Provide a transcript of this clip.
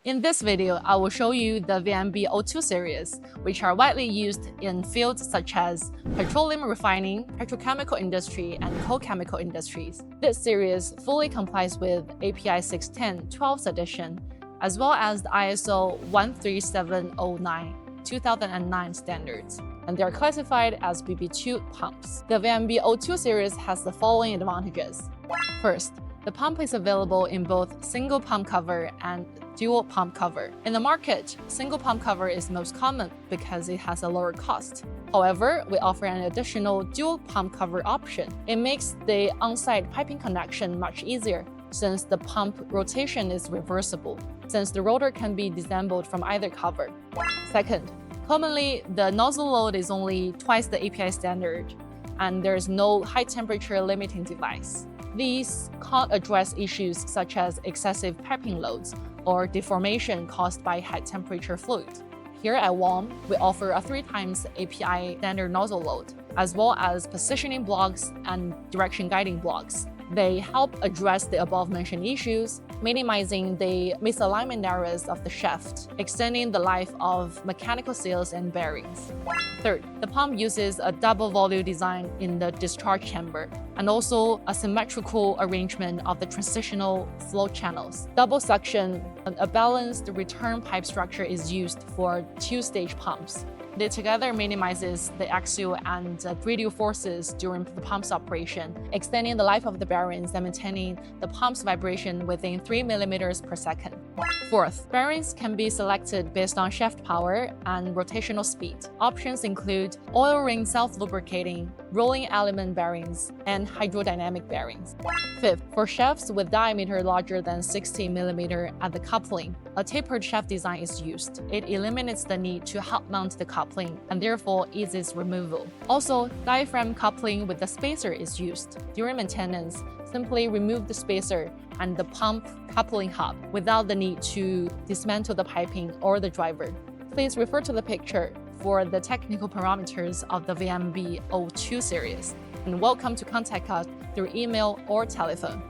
In this video, I will show you the BB2 series, which are widely used in fields such as petroleum refining, petrochemical industry, and coal chemical industries. This series fully complies with API 610 12th edition, as well as the ISO 13709 2009 standards, and they are classified as BB2 pumps. The BB2 series has the following advantages. First, the pump is available in both single pump cover and dual pump cover. In the market, single pump cover is most common because it has a lower cost. However, we offer an additional dual pump cover option. It makes the on-site piping connection much easier since the pump rotation is reversible, since the rotor can be disassembled from either cover. Second, commonly, the nozzle load is only twice the API standard, and there is no high temperature limiting device. These can't address issues such as excessive piping loads or deformation caused by high temperature fluid. Here at Volm, we offer a 3x API standard nozzle load, as well as positioning blocks and direction guiding blocks. They help address the above-mentioned issues, minimizing the misalignment errors of the shaft, extending the life of mechanical seals and bearings. Third, the pump uses a double volute design in the discharge chamber, and also a symmetrical arrangement of the transitional flow channels. Double suction, a balanced return pipe structure is used for two-stage pumps. They together minimizes the axial and radial forces during the pump's operation, extending the life of the bearings and maintaining the pump's vibration within 3 millimeters per second. Fourth, bearings can be selected based on shaft power and rotational speed. Options include oil ring self-lubricating, rolling element bearings, and hydrodynamic bearings. Fifth, for shafts with diameter larger than 60 millimeters at the coupling, a tapered shaft design is used. It eliminates the need to hot mount the coupling and therefore eases removal. Also, diaphragm coupling with the spacer is used. During maintenance, simply remove the spacer and the pump coupling hub without the need to dismantle the piping or the driver. Please refer to the picture for the technical parameters of the BB2 series, and welcome to contact us through email or telephone.